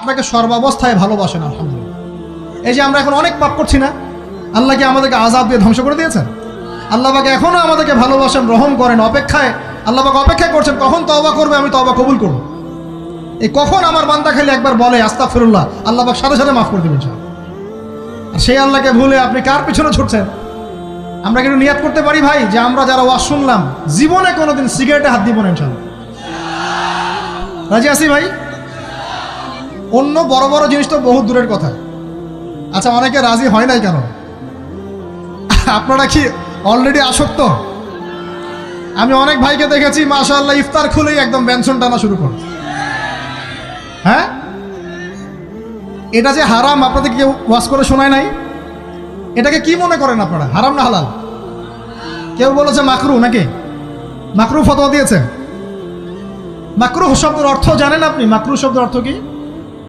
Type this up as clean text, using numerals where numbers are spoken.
আপনাকে সর্বাবস্থায় ভালোবাসেন। আলহামদুলিল্লাহ। এই যে আমরা এখন অনেক পাপ করছি না, আল্লাহ কি আমাদেরকে আযাব দিয়ে ধ্বংস করে দিয়েছেন? আল্লাহ পাক এখনো আমাদেরকে ভালোবাসেন, রহম করেন, অপেক্ষায় আল্লাহ পাক অপেক্ষা করছেন কখন তওবা করবে, আমি তওবা কবুল করব। এই কখন আমার বান্দা খালি একবার বলে আস্তাগফিরুল্লাহ, আল্লাহ পাক সাথে সাথে মাফ করে দেবেন। আর সেই আল্লাহকে ভুলে আপনি কার পিছনে ছুটছেন? আমরা কিন্তু নিয়াত করতে পারি ভাই যে আমরা যারা ওয়াজ শুনলাম জীবনে কোনোদিন সিগারেটে হাত দিব না ইনশাআল্লাহ। রাজি আছি ভাই? অন্য বড় বড় জিনিস তো বহুত দূরের কথা। আচ্ছা, অনেকে রাজি হয় নাই কেন? আপনারা কি অলরেডি আসক্ত? আমি অনেক ভাইকে দেখেছি মাশাআল্লাহ ইফতার খুলেই একদম বেনসন টানা শুরু করে। হ্যাঁ, এটা যে হারাম আপনাদের কেউ ওয়াজ করে শোনায় নাই? এটাকে কি মনে করেন আপনারা, হারাম না হালাল? কেউ বলেছে মাকরু, নাকি মাকরু ফতোয়া দিয়েছে? মাকরু শব্দের অর্থ জানেন আপনি? মাকরু শব্দের অর্থ কি?